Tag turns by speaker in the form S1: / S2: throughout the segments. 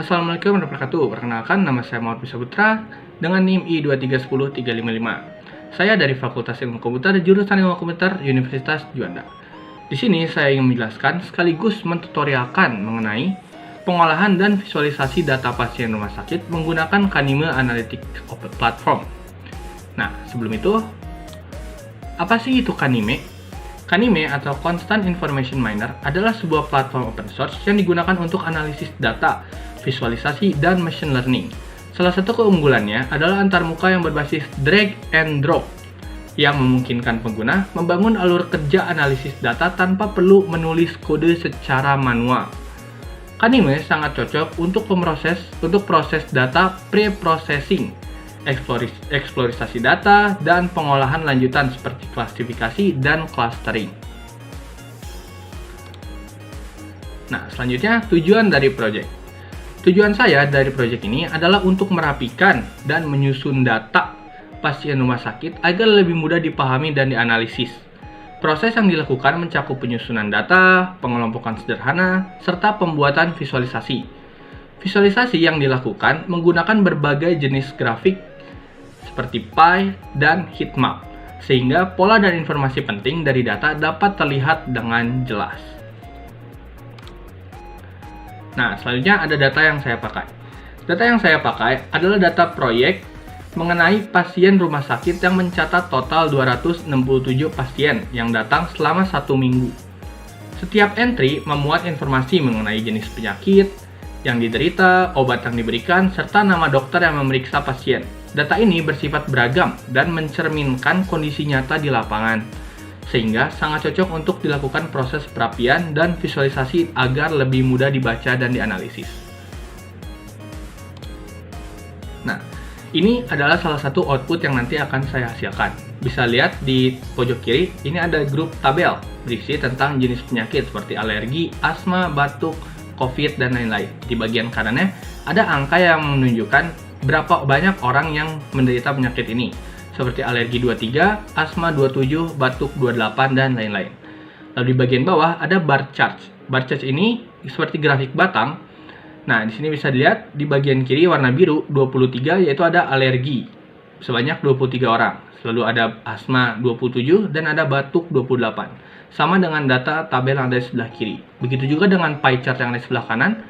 S1: Assalamualaikum warahmatullahi wabarakatuh. Perkenalkan, nama saya Muhammad Putra dengan NIM I2310355. Saya dari Fakultas Ilmu Komputer, jurusan Ilmu Komputer, Universitas Juanda. Di sini saya ingin menjelaskan sekaligus mentutorialkan mengenai pengolahan dan visualisasi data pasien rumah sakit menggunakan Kanime Analytics Platform. Nah, sebelum itu, apa sih itu Kanime? Kanime atau Constant Information Miner adalah sebuah platform open source yang digunakan untuk analisis data, visualisasi, dan machine learning. Salah satu keunggulannya adalah antarmuka yang berbasis drag and drop, yang memungkinkan pengguna membangun alur kerja analisis data tanpa perlu menulis kode secara manual. Kanime sangat cocok untuk proses data pre-processing, eksplorisasi data, dan pengolahan lanjutan seperti klasifikasi dan clustering. Nah, selanjutnya tujuan dari project. Tujuan saya dari project ini adalah untuk merapikan dan menyusun data pasien rumah sakit agar lebih mudah dipahami dan dianalisis. Proses yang dilakukan mencakup penyusunan data, pengelompokan sederhana, serta pembuatan visualisasi. Visualisasi yang dilakukan menggunakan berbagai jenis grafik seperti pie dan heatmap, sehingga pola dan informasi penting dari data dapat terlihat dengan jelas. Nah, selanjutnya ada data yang saya pakai. Data yang saya pakai adalah data proyek mengenai pasien rumah sakit yang mencatat total 267 pasien yang datang selama 1 minggu. Setiap entry memuat informasi mengenai jenis penyakit yang diderita, obat yang diberikan, serta nama dokter yang memeriksa pasien. Data ini bersifat beragam dan mencerminkan kondisi nyata di lapangan, sehingga sangat cocok untuk dilakukan proses perapian dan visualisasi agar lebih mudah dibaca dan dianalisis. Nah, ini adalah salah satu output yang nanti akan saya hasilkan. Bisa lihat di pojok kiri, ini ada grup tabel berisi tentang jenis penyakit seperti alergi, asma, batuk, COVID, dan lain-lain. Di bagian kanannya ada angka yang menunjukkan berapa banyak orang yang menderita penyakit ini, seperti alergi 23, asma 27, batuk 28, dan lain-lain. Lalu di bagian bawah ada bar chart. Bar chart ini seperti grafik batang. Nah, di sini bisa dilihat di bagian kiri warna biru 23, yaitu ada alergi sebanyak 23 orang. Lalu ada asma 27 dan ada batuk 28. Sama dengan data tabel yang ada di sebelah kiri. Begitu juga dengan pie chart yang ada di sebelah kanan.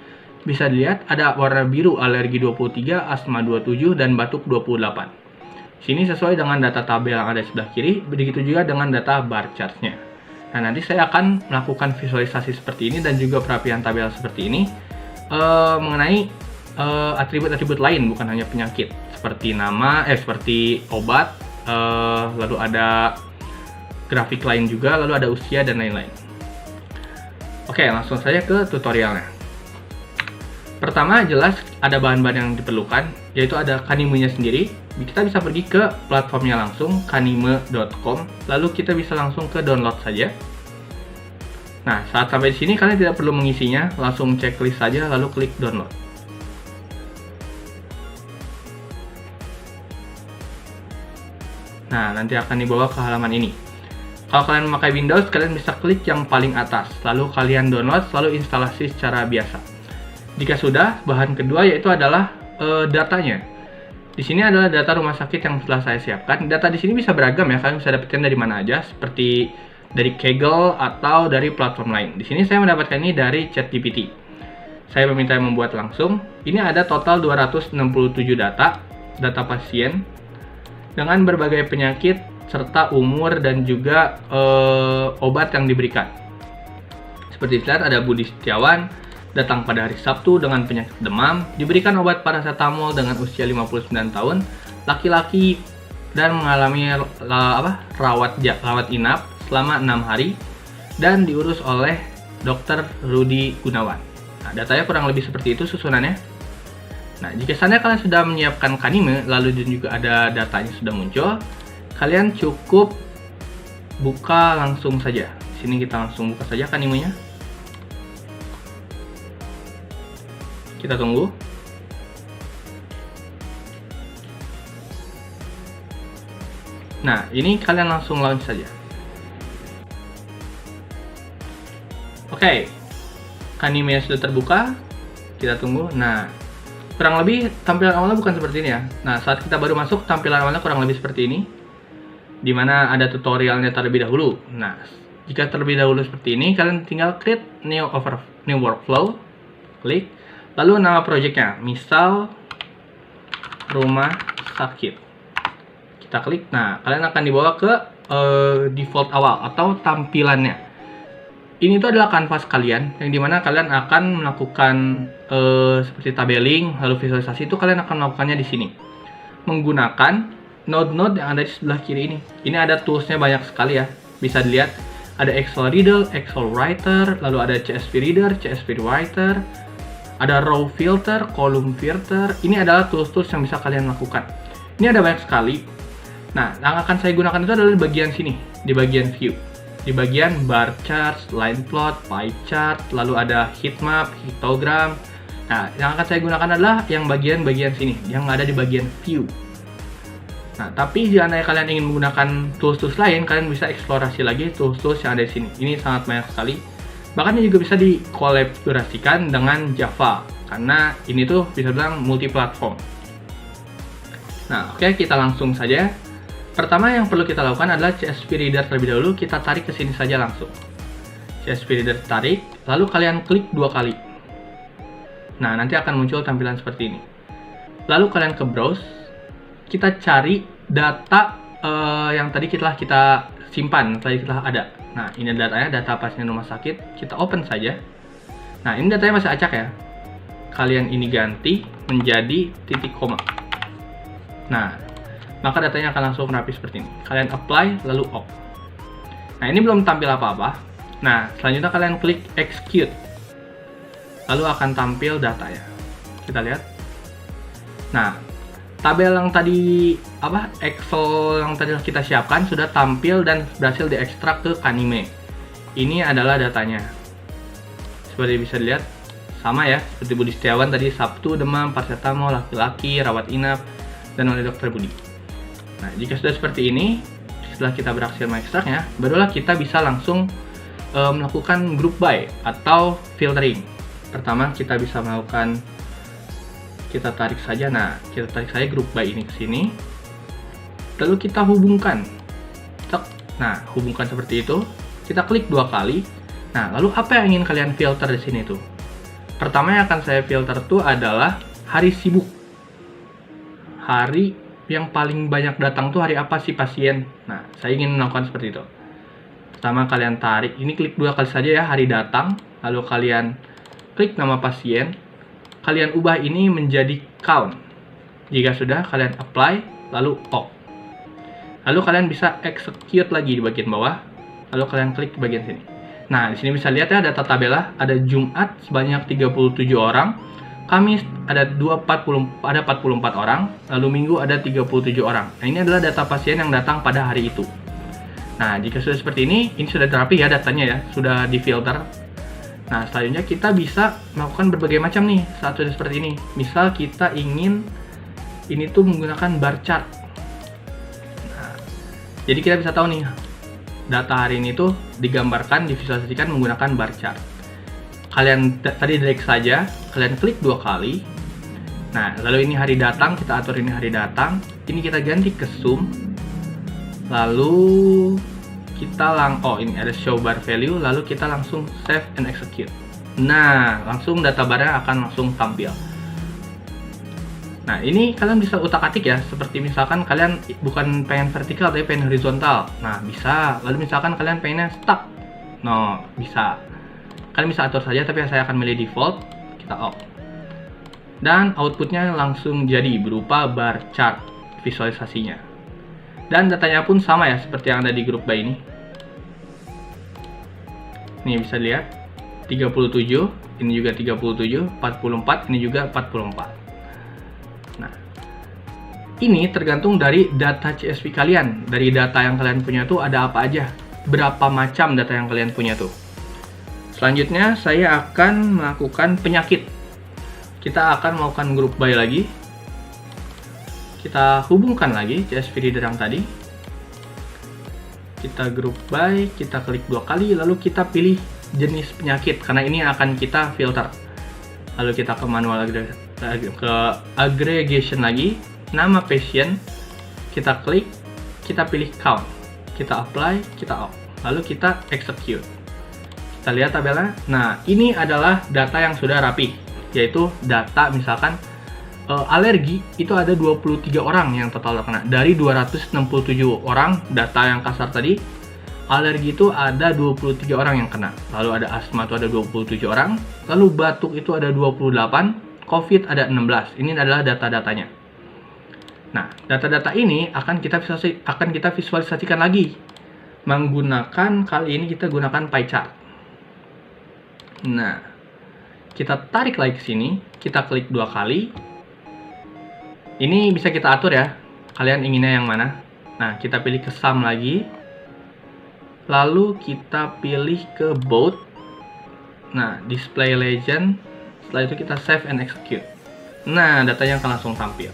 S1: Bisa dilihat ada warna biru alergi 23, asma 27, dan batuk 28. Sini sesuai dengan data tabel yang ada di sebelah kiri, begitu juga dengan data bar chart-nya. Nah, nanti saya akan melakukan visualisasi seperti ini dan juga perapian tabel seperti ini mengenai atribut-atribut lain, bukan hanya penyakit, seperti nama, seperti obat, lalu ada grafik lain juga, lalu ada usia dan lain-lain. Oke, langsung saja ke tutorialnya. Pertama, jelas ada bahan-bahan yang diperlukan, yaitu ada Kanime-nya sendiri. Kita bisa pergi ke platformnya langsung, kanime.com, lalu kita bisa langsung ke download saja. Nah, saat sampai di sini kalian tidak perlu mengisinya, langsung checklist saja, lalu klik download. Nah, nanti akan dibawa ke halaman ini. Kalau kalian memakai Windows, kalian bisa klik yang paling atas, lalu kalian download, lalu instalasi secara biasa. Jika sudah, bahan kedua yaitu adalah datanya. Di sini adalah data rumah sakit yang telah saya siapkan. Data di sini bisa beragam ya, kalian bisa dapatkan dari mana aja, seperti dari Kaggle atau dari platform lain. Di sini saya mendapatkan ini dari ChatGPT. Saya meminta membuat langsung. Ini ada total 267 data pasien dengan berbagai penyakit serta umur dan juga obat yang diberikan. Seperti dilihat ada Budi Setiawan, datang pada hari Sabtu dengan penyakit demam, diberikan obat paracetamol dengan usia 59 tahun, laki-laki, dan mengalami rawat inap selama 6 hari, dan diurus oleh Dr. Rudi Gunawan. Nah, datanya kurang lebih seperti itu susunannya. Nah, jika seandainya kalian sudah menyiapkan Kanime, lalu juga ada datanya sudah muncul, kalian cukup buka langsung saja. Di sini kita langsung buka saja Kanime-nya. Kita tunggu. Nah, ini kalian langsung launch saja. Oke, Kanime sudah terbuka. Kita tunggu. Nah, kurang lebih tampilan awalnya bukan seperti ini ya. Nah, saat kita baru masuk, tampilan awalnya kurang lebih seperti ini, dimana ada tutorialnya terlebih dahulu. Nah, jika terlebih dahulu seperti ini, kalian tinggal create new workflow, klik, lalu nama projectnya, misal rumah sakit. Kita klik. Nah, kalian akan dibawa ke default awal atau tampilannya. Ini tuh adalah kanvas kalian, yang dimana kalian akan melakukan seperti tabelling, lalu visualisasi itu kalian akan melakukannya di sini menggunakan node-node yang ada di sebelah kiri ini. Ini ada toolsnya banyak sekali ya, bisa dilihat ada Excel Reader, Excel Writer, lalu ada CSV Reader, CSV Writer, ada Row Filter, Column Filter. Ini adalah tools-tools yang bisa kalian lakukan. Ini ada banyak sekali. Nah, yang akan saya gunakan itu adalah di bagian sini, di bagian view. Di bagian bar chart, line plot, pie chart, lalu ada heat map, histogram. Nah, yang akan saya gunakan adalah yang bagian-bagian sini, yang ada di bagian view. Nah, tapi jika kalian ingin menggunakan tools-tools lain, kalian bisa eksplorasi lagi tools-tools yang ada di sini. Ini sangat banyak sekali. Bahkan ini juga bisa dikolaborasikan dengan Java, karena ini tuh bisa bilang multi-platform. Nah, oke, kita langsung saja. Pertama yang perlu kita lakukan adalah CSV Reader terlebih dahulu, kita tarik ke sini saja langsung. CSV Reader tarik, lalu kalian klik 2 kali. Nah, nanti akan muncul tampilan seperti ini. Lalu kalian ke browse, kita cari data yang tadi kita simpan, tadi kita ada. Nah, ini datanya, data pasien rumah sakit, kita open saja. Nah, ini datanya masih acak ya. Kalian ini ganti menjadi titik koma. Nah, maka datanya akan langsung rapi seperti ini. Kalian apply, lalu off. Nah, ini belum tampil apa-apa. Nah, selanjutnya kalian klik execute. Lalu akan tampil datanya. Kita lihat. Nah, tabel yang tadi, Excel yang tadi kita siapkan sudah tampil dan berhasil diekstrak ke Kanime. Ini adalah datanya. Seperti bisa dilihat, sama ya, seperti Budi Setiawan tadi, Sabtu, demam, paracetamol, laki-laki, rawat inap, dan oleh dokter Budi. Nah, jika sudah seperti ini, setelah kita berhasil mengekstraknya, barulah kita bisa langsung melakukan group by atau filtering. Pertama, kita bisa melakukan, kita tarik saja group by ini ke sini. Lalu kita hubungkan. Nah, hubungkan seperti itu. Kita klik 2 kali. Nah, lalu apa yang ingin kalian filter di sini tuh? Pertama yang akan saya filter tuh adalah hari sibuk. Hari yang paling banyak datang tuh hari apa sih pasien? Nah, saya ingin melakukan seperti itu. Pertama kalian tarik, ini klik 2 kali saja ya, hari datang, lalu kalian klik nama pasien, kalian ubah ini menjadi count. Jika sudah, kalian apply, lalu off. Lalu kalian bisa execute lagi di bagian bawah, lalu kalian klik di bagian sini. Nah, di sini bisa lihat ya data tabelnya, ada Jumat sebanyak 37 orang, Kamis ada 44 orang, lalu Minggu ada 37 orang. Nah, ini adalah data pasien yang datang pada hari itu. Nah, jika sudah seperti ini sudah rapi ya datanya ya, sudah difilter. Nah, selanjutnya kita bisa melakukan berbagai macam nih saat sudah seperti ini. Misal kita ingin ini tuh menggunakan bar chart. Nah, jadi kita bisa tahu nih, data hari ini tuh digambarkan, divisualisasikan menggunakan bar chart. Kalian tadi drag saja, kalian klik 2 kali. Nah, lalu ini hari datang, kita atur ini hari datang. Ini kita ganti ke zoom. Lalu kita ini ada show bar value, lalu kita langsung save and execute. Nah, langsung data barnya akan langsung tampil. Nah, ini kalian bisa utak-atik ya, seperti misalkan kalian bukan pengen vertikal tapi pengen horizontal. Nah, bisa. Lalu misalkan kalian pengennya stuck. No, bisa. Kalian bisa atur saja, tapi saya akan milih default, kita off. Dan outputnya langsung jadi berupa bar chart visualisasinya. Dan datanya pun sama ya, seperti yang ada di group by ini. Nih bisa lihat, 37, ini juga 37, 44, ini juga 44. Nah, ini tergantung dari data CSV kalian. Dari data yang kalian punya tuh ada apa aja, berapa macam data yang kalian punya tuh. Selanjutnya saya akan melakukan penyakit. Kita akan melakukan group by lagi. Kita hubungkan lagi CSV Reader yang tadi. Kita group by, kita klik 2 kali, lalu kita pilih jenis penyakit karena ini akan kita filter. lalu kita ke manual ke aggregation lagi, nama patient, kita klik, kita pilih count, kita apply, kita off, lalu kita execute. Kita lihat tabelnya. Nah, ini adalah data yang sudah rapi, yaitu data misalkan alergi itu ada 23 orang yang total terkena. Dari 267 orang data yang kasar tadi, alergi itu ada 23 orang yang kena. Lalu ada asma itu ada 27 orang, lalu batuk itu ada 28, COVID ada 16. Ini adalah data-datanya. Nah, data-data ini akan kita visualisasikan lagi menggunakan, kali ini kita gunakan pie chart. Nah, kita tarik lagi ke sini, kita klik 2 kali. Ini bisa kita atur ya, kalian inginnya yang mana. Nah, kita pilih ke sum lagi, lalu kita pilih ke both. Nah, display legend, setelah itu kita save and execute. Nah, datanya akan langsung tampil.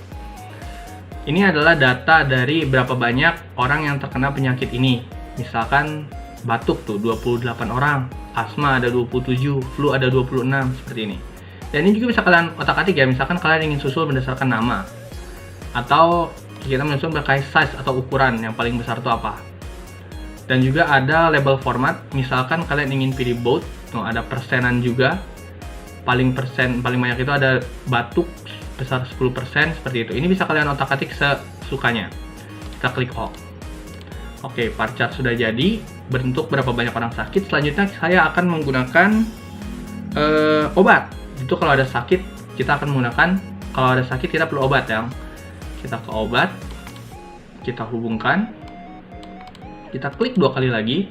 S1: Ini adalah data dari berapa banyak orang yang terkena penyakit ini. Misalkan batuk tuh 28 orang, asma ada 27, flu ada 26, seperti ini. Dan ini juga bisa kalian otak-atik ya, misalkan kalian ingin susul berdasarkan nama, atau kita menyusun berkait size atau ukuran yang paling besar itu apa. Dan juga ada label format, misalkan kalian ingin pilih both, tuh ada persenan juga. Paling banyak itu ada batuk besar 10%, seperti itu. Ini bisa kalian otak-atik sesukanya. Kita klik all. Oke, bar chart sudah jadi, bentuk berapa banyak orang sakit. Selanjutnya saya akan menggunakan obat. Itu kalau ada sakit kita akan menggunakan, kalau ada sakit kita perlu obat ya. Kita ke obat, kita hubungkan, kita klik 2 kali lagi,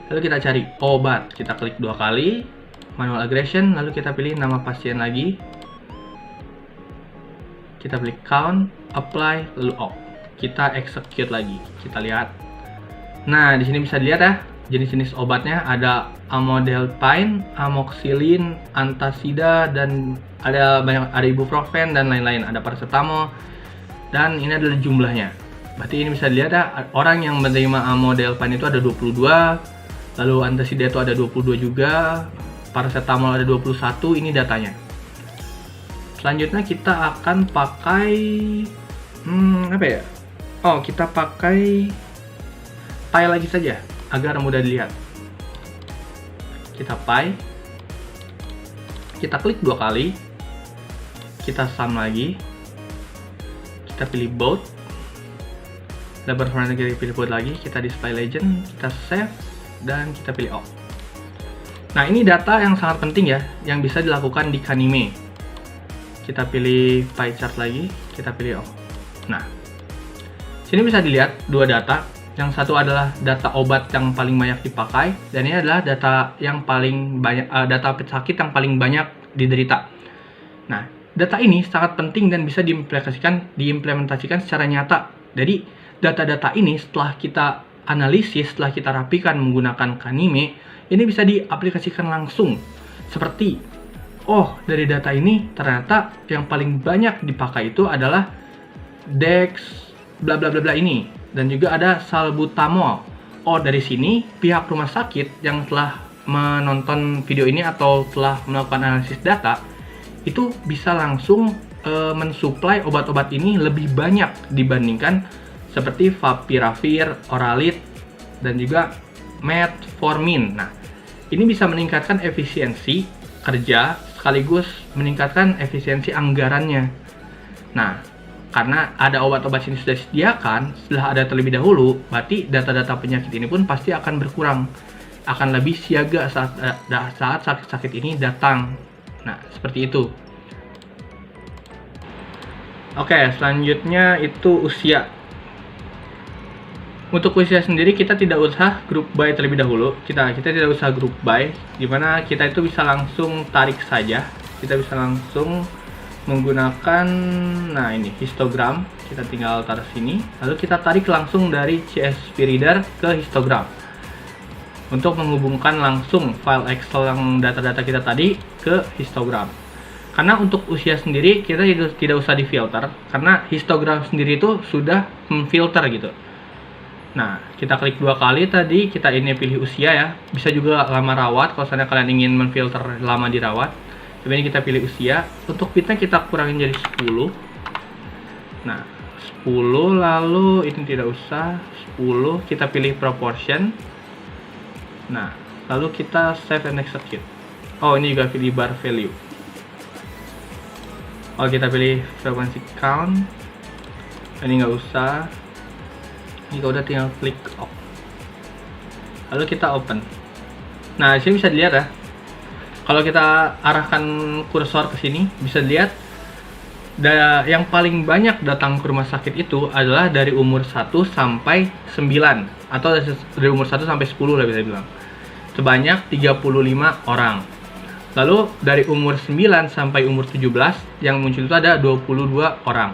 S1: lalu kita cari obat, kita klik 2 kali, manual aggregation, lalu kita pilih nama pasien lagi, kita pilih count, apply, lalu off, kita execute lagi, kita lihat. Nah, di sini bisa dilihat ya, jenis-jenis obatnya ada amlodipine, amoxicillin, antasida, dan ada ibuprofen dan lain-lain, ada paracetamol. Dan ini adalah jumlahnya. Berarti ini bisa dilihat ya, orang yang menerima amlodipine itu ada 22, lalu antasida itu ada 22 juga, paracetamol ada 21, ini datanya. Selanjutnya kita akan pakai apa ya? Oh, kita pakai pie lagi saja agar mudah dilihat. Kita pie, kita klik 2 kali, kita sum lagi, kita pilih both, label format kita pilih both lagi, kita display legend, kita save, dan kita pilih off. Nah, ini data yang sangat penting ya, yang bisa dilakukan di Kanime. Kita pilih pie chart lagi, kita pilih off. Nah, sini bisa dilihat 2 data. Yang satu adalah data obat yang paling banyak dipakai, dan ini adalah data yang paling banyak, data sakit yang paling banyak diderita. Nah, data ini sangat penting dan bisa diimplementasikan secara nyata. Jadi, data-data ini setelah kita analisis, setelah kita rapikan menggunakan Kanime, ini bisa diaplikasikan langsung. Seperti, oh, dari data ini ternyata yang paling banyak dipakai itu adalah Dex bla bla bla bla ini, dan juga ada salbutamol. Oh, dari sini pihak rumah sakit yang telah menonton video ini atau telah melakukan analisis data itu bisa langsung mensuplai obat-obat ini lebih banyak dibandingkan seperti favipiravir, Oralit, dan juga metformin. Nah, ini bisa meningkatkan efisiensi kerja sekaligus meningkatkan efisiensi anggarannya. Nah, karena ada obat-obat ini sudah disediakan, setelah ada terlebih dahulu, berarti data-data penyakit ini pun pasti akan berkurang, akan lebih siaga saat sakit-sakit ini datang. Nah, seperti itu. Oke, selanjutnya itu usia. Untuk usia sendiri kita tidak usah group by terlebih dahulu. Kita tidak usah group by, dimana kita itu bisa langsung tarik saja. Kita bisa langsung menggunakan, nah ini histogram, kita tinggal taruh sini, lalu kita tarik langsung dari CSV Reader ke histogram untuk menghubungkan langsung file Excel yang data-data kita tadi ke histogram. Karena untuk usia sendiri kita tidak usah difilter, karena histogram sendiri itu sudah memfilter gitu. Nah, kita klik 2 kali tadi, pilih usia ya. Bisa juga lama rawat kalau misalnya kalian ingin memfilter lama dirawat. Tapi ini kita pilih usia. Untuk fitnya kita kurangin jadi 10. Nah, 10, lalu ini tidak usah. 10, kita pilih proportion. Nah, lalu kita save and execute. Oh, ini juga pilih bar value. Oh, kita pilih frequency count. Ini nggak usah. Ini udah tinggal klik off. Lalu kita open. Nah, di sini bisa dilihat ya. Kalau kita arahkan kursor ke sini, bisa dilihat yang paling banyak datang ke rumah sakit itu adalah dari umur 1 sampai 9 atau dari umur 1 sampai 10 lah bisa bilang. Sebanyak 35 orang. Lalu dari umur 9 sampai umur 17 yang muncul itu ada 22 orang.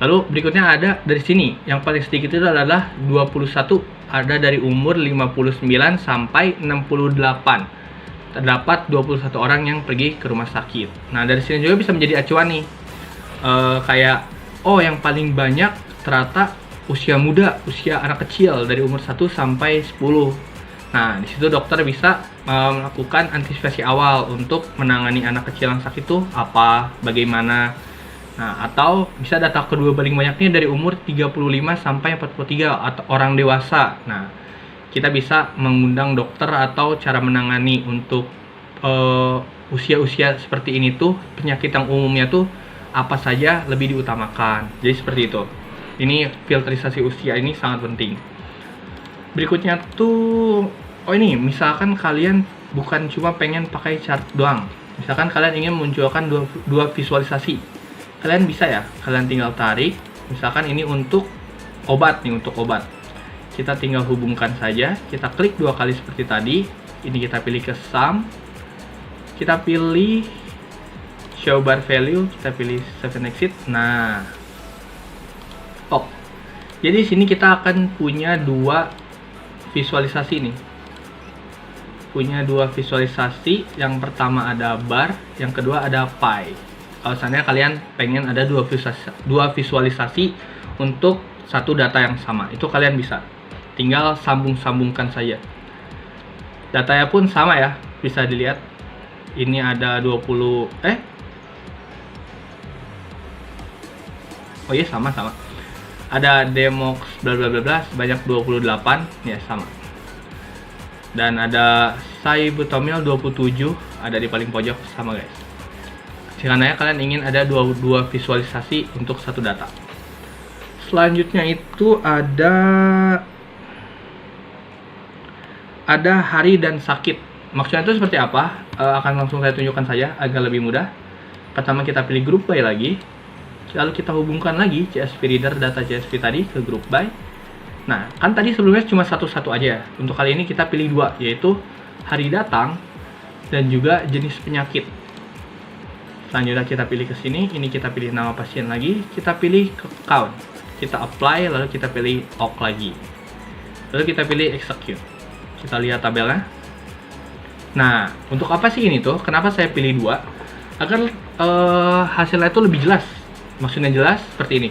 S1: Lalu berikutnya ada dari sini, yang paling sedikit itu adalah 21, ada dari umur 59 sampai 68. Terdapat 21 orang yang pergi ke rumah sakit. Nah, dari sini juga bisa menjadi acuan nih. Kayak, oh yang paling banyak ternyata usia muda, usia anak kecil dari umur 1 sampai 10. Nah, di situ dokter bisa melakukan antisipasi awal untuk menangani anak kecil yang sakit itu apa, bagaimana. Nah, atau bisa data kedua paling banyaknya dari umur 35 sampai 43 atau orang dewasa. Nah, kita bisa mengundang dokter atau cara menangani untuk usia-usia seperti ini tuh, penyakit yang umumnya tuh apa saja lebih diutamakan. Jadi seperti itu. Ini filterisasi usia ini sangat penting. Berikutnya tuh, oh ini, misalkan kalian bukan cuma pengen pakai chart doang. Misalkan kalian ingin munculkan dua visualisasi. Kalian bisa ya, kalian tinggal tarik. Misalkan ini untuk obat nih, untuk obat. Kita tinggal hubungkan saja. Kita klik 2 kali seperti tadi. Ini kita pilih ke sum. Kita pilih show bar value. Kita pilih save and exit. Nah, oh. Jadi di sini kita akan punya 2 visualisasi nih. Punya 2 visualisasi. Yang pertama ada bar, yang kedua ada pie. Kalau seandainya kalian pengen ada 2 visualisasi untuk satu data yang sama, itu kalian bisa. Tinggal sambung-sambungkan saja. Datanya pun sama ya, bisa dilihat. Ini ada 20 oh iya, sama. Ada demox bla bla bla bla sebanyak 28, ya sama. Dan ada Cybutamil 27 ada di paling pojok, sama guys. Karena kalian ingin ada dua visualisasi untuk satu data. Selanjutnya itu ada hari dan sakit. Maksudnya itu seperti apa? Akan langsung saya tunjukkan saja agar lebih mudah. Pertama kita pilih group by lagi. Lalu kita hubungkan lagi CSV Reader data CSV tadi ke group by. Nah, kan tadi sebelumnya cuma satu-satu aja ya. Untuk kali ini kita pilih 2, yaitu hari datang dan juga jenis penyakit. Selanjutnya kita pilih ke sini, ini kita pilih nama pasien lagi, kita pilih ke count, kita apply, lalu kita pilih OK lagi, lalu kita pilih execute. Kita lihat tabelnya. Nah, untuk apa sih ini tuh? Kenapa saya pilih 2? Agar hasilnya itu lebih jelas. Maksudnya jelas seperti ini.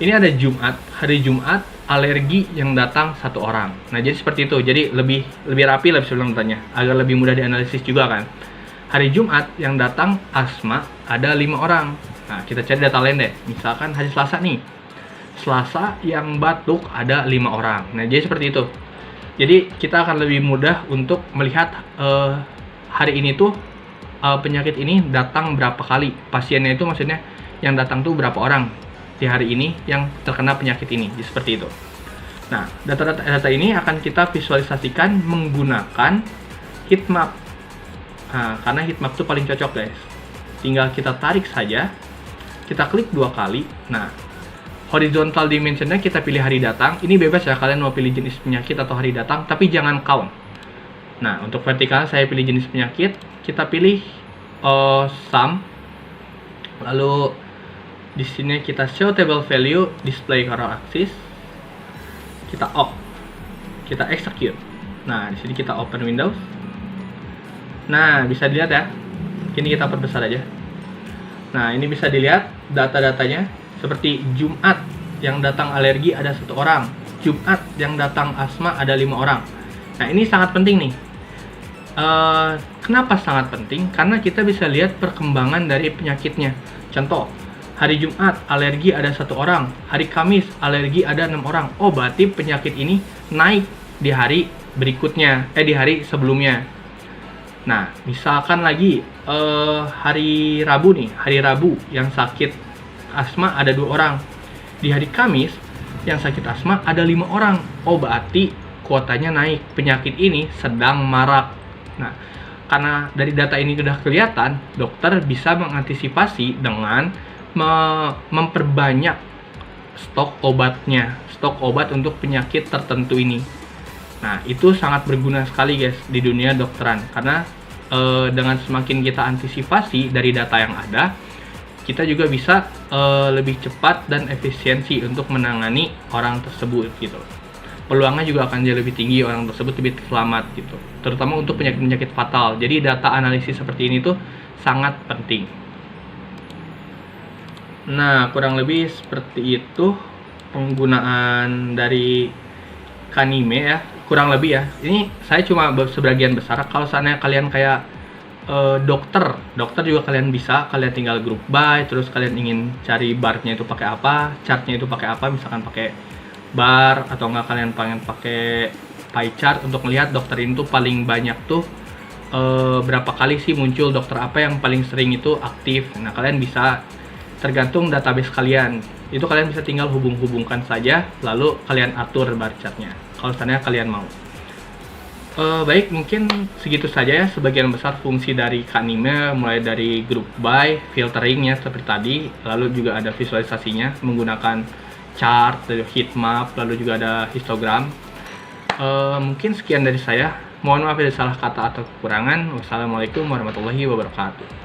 S1: Ini ada Jumat, hari Jumat, alergi yang datang 1 orang. Nah, jadi seperti itu. Jadi lebih rapi lah bisa bilang datanya, agar lebih mudah dianalisis juga kan. Hari Jumat yang datang asma ada 5 orang. Nah, kita cari data lain deh. Misalkan hari Selasa nih. Selasa yang batuk ada 5 orang. Nah, jadi seperti itu. Jadi kita akan lebih mudah untuk melihat hari ini tuh penyakit ini datang berapa kali. Pasiennya itu maksudnya yang datang tuh berapa orang di hari ini yang terkena penyakit ini. Jadi seperti itu. Nah, data ini akan kita visualisasikan menggunakan heatmap. Nah, karena heatmap itu paling cocok guys. Tinggal kita tarik saja, kita klik 2 kali. Nah, horizontal dimensionnya kita pilih hari datang. Ini bebas ya, kalian mau pilih jenis penyakit atau hari datang, tapi jangan count. Nah, untuk vertikal saya pilih jenis penyakit. Kita pilih sum. Lalu di sini kita show table value, display color axis. Kita off. Kita execute. Nah, di sini kita open Windows. Nah, bisa dilihat ya. Ini kita perbesar aja. Nah, ini bisa dilihat data-datanya seperti Jumat yang datang alergi ada 1 orang. Jumat yang datang asma ada 5 orang. Nah, ini sangat penting nih. Kenapa sangat penting? Karena kita bisa lihat perkembangan dari penyakitnya. Contoh, hari Jumat alergi ada 1 orang, hari Kamis alergi ada 6 orang. Oh, berarti penyakit ini naik di hari berikutnya, di hari sebelumnya. Nah, misalkan lagi hari Rabu nih, hari Rabu yang sakit asma ada 2 orang. Di hari Kamis yang sakit asma ada 5 orang. Oh, berarti kuotanya naik. Penyakit ini sedang marak. Nah, karena dari data ini sudah kelihatan, dokter bisa mengantisipasi dengan memperbanyak stok obatnya, stok obat untuk penyakit tertentu ini. Nah, itu sangat berguna sekali guys di dunia dokteran, karena dengan semakin kita antisipasi dari data yang ada, kita juga bisa lebih cepat dan efisiensi untuk menangani orang tersebut gitu. Peluangnya juga akan jadi lebih tinggi, orang tersebut lebih selamat gitu, terutama untuk penyakit-penyakit fatal. Jadi data analisis seperti ini tuh sangat penting. Nah, kurang lebih seperti itu penggunaan dari Kanime ya, kurang lebih ya. Ini saya cuma sebagian besar. Kalau seandainya kalian kayak dokter juga kalian bisa, kalian tinggal group by, terus kalian ingin cari barnya itu pakai apa, chartnya itu pakai apa, misalkan pakai bar, atau enggak kalian pengen pakai pie chart untuk melihat dokter ini tuh paling banyak tuh berapa kali sih muncul, dokter apa yang paling sering itu aktif. Nah, kalian bisa tergantung database kalian, itu kalian bisa tinggal hubung-hubungkan saja, lalu kalian atur bar chartnya kalau seandainya kalian mau. Baik, mungkin segitu saja ya sebagian besar fungsi dari Kanime, mulai dari group by, filteringnya seperti tadi, lalu juga ada visualisasinya menggunakan chart, heat map, lalu juga ada histogram. Mungkin sekian dari saya. Mohon maaf ada salah kata atau kekurangan. Wassalamualaikum warahmatullahi wabarakatuh.